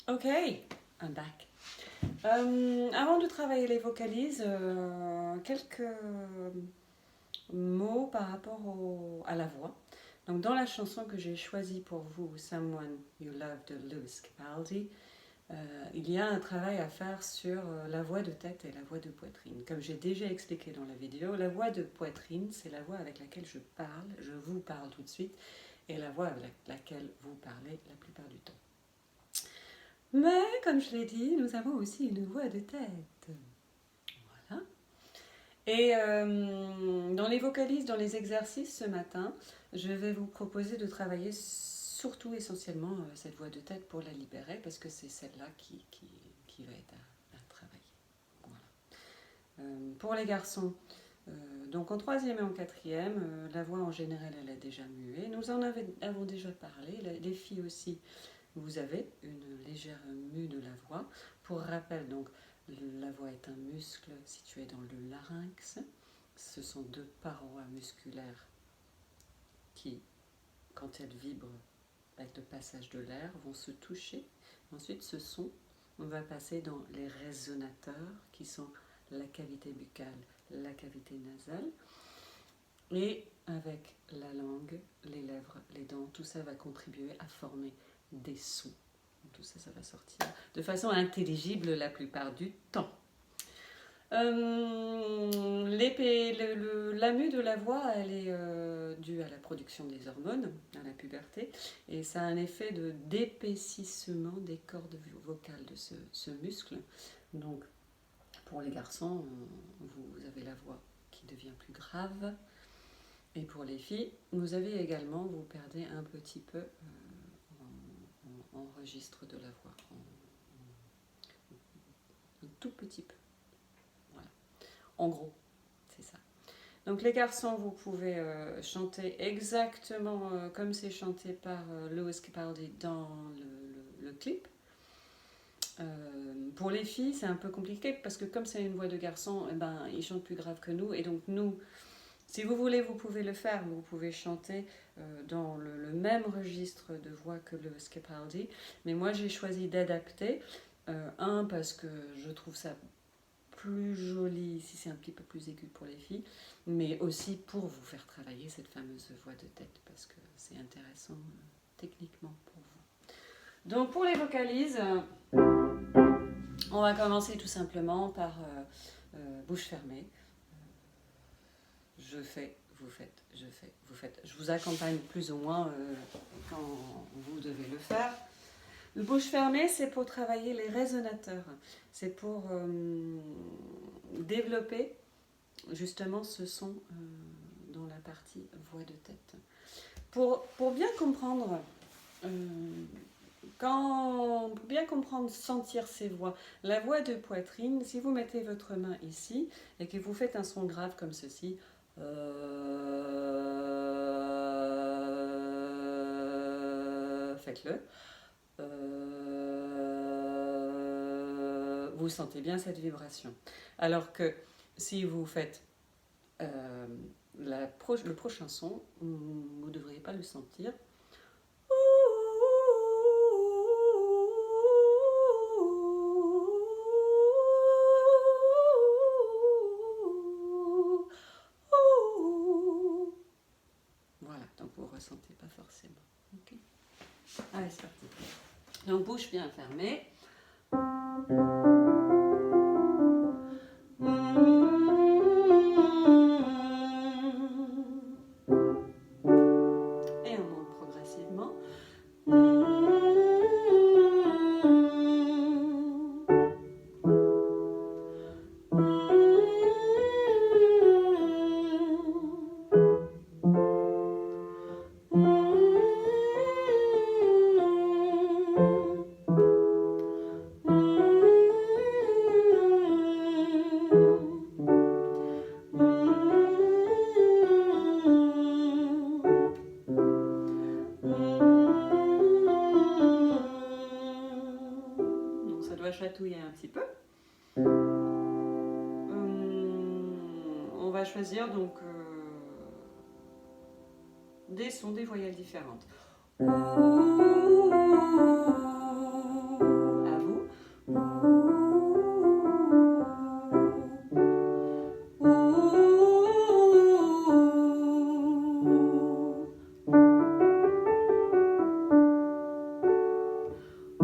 Ok, I'm back. Avant de travailler les vocalises, quelques mots par rapport à la voix. Donc dans la chanson que j'ai choisie pour vous, Someone You Love de Lewis Capaldi, il y a un travail à faire sur la voix de tête et la voix de poitrine. Comme j'ai déjà expliqué dans la vidéo, la voix de poitrine, c'est la voix avec laquelle je parle, je vous parle tout de suite, et la voix avec laquelle vous parlez la plupart du temps. Mais, comme je l'ai dit, nous avons aussi une voix de tête. Voilà. Et dans les vocalises, dans les exercices ce matin, je vais vous proposer de travailler surtout essentiellement cette voix de tête pour la libérer, parce que c'est celle-là qui va être à travailler. Voilà. Pour les garçons, donc en troisième et en quatrième, la voix en général elle a déjà mué. Nous en avons déjà parlé, les filles aussi. Vous avez une légère mue de la voix. Pour rappel, donc, la voix est un muscle situé dans le larynx. Ce sont deux parois musculaires qui, quand elles vibrent avec le passage de l'air, vont se toucher. Ensuite, ce son, on va passer dans les résonateurs, qui sont la cavité buccale, la cavité nasale. Et avec la langue, les lèvres, les dents, tout ça va contribuer à former des sons. Tout ça, ça va sortir de façon intelligible la plupart du temps. La mue de la voix, elle est due à la production des hormones, à la puberté, et ça a un effet d'épaississement des cordes vocales de ce muscle. Donc, pour les garçons, vous avez la voix qui devient plus grave, et pour les filles, vous avez également, vous perdez un petit peu en registre de la voix, un tout petit peu. Voilà. En gros, c'est ça. Donc les garçons, vous pouvez chanter exactement comme c'est chanté par Lewis Capaldi dans le clip. Pour les filles, c'est un peu compliqué parce que comme c'est une voix de garçon, eh ben, ils chantent plus grave que nous. Et donc nous, si vous voulez, vous pouvez le faire. Vous pouvez chanter dans le même registre de voix que Lewis Capaldi. Mais moi, j'ai choisi d'adapter. Parce que je trouve ça plus joli si c'est un petit peu plus aigu pour les filles, mais aussi pour vous faire travailler cette fameuse voix de tête parce que c'est intéressant techniquement pour vous. Donc pour les vocalises, on va commencer tout simplement par bouche fermée. Je fais, vous faites, je fais, vous faites. Je vous accompagne plus ou moins quand vous devez le faire. Le bouche fermée, c'est pour travailler les résonateurs. C'est pour développer justement ce son dans la partie voix de tête. Pour bien comprendre, pour bien comprendre, sentir ces voix, la voix de poitrine, si vous mettez votre main ici et que vous faites un son grave comme ceci, faites-le. Vous sentez bien cette vibration. Alors que si vous faites le prochain son, vous ne devriez pas le sentir. Voilà, donc vous ne ressentez pas forcément. Okay. Allez, c'est parti. Donc bouche bien fermée. Et on monte progressivement. Donc ça doit chatouiller un petit peu. On va choisir donc des sons, des voyelles différentes.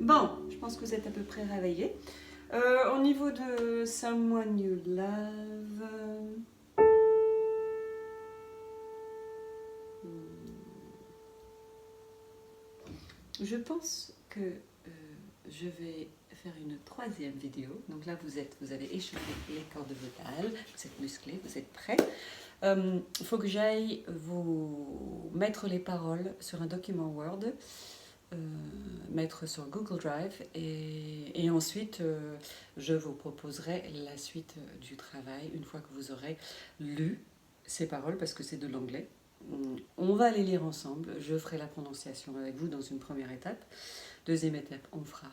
Bon, je pense que vous êtes à peu près réveillés. Au niveau de Someone You Love, je pense que je vais faire une troisième vidéo. Donc là, vous avez échauffé les cordes vocales, vous êtes musclés, vous êtes prêts. Il faut que j'aille vous mettre les paroles sur un document Word, mettre sur Google Drive et ensuite je vous proposerai la suite du travail une fois que vous aurez lu ces paroles parce que c'est de l'anglais. On va les lire ensemble, je ferai la prononciation avec vous dans une première étape. Deuxième étape, on fera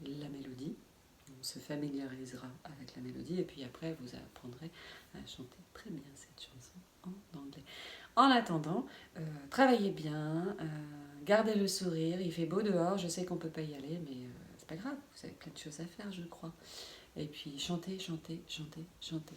la mélodie, on se familiarisera avec la mélodie et puis après vous apprendrez à chanter très bien cette chanson en anglais. En attendant, travaillez bien, gardez le sourire, il fait beau dehors, je sais qu'on ne peut pas y aller mais c'est pas grave, vous avez plein de choses à faire je crois. Et puis chantez, chantez, chantez, chantez.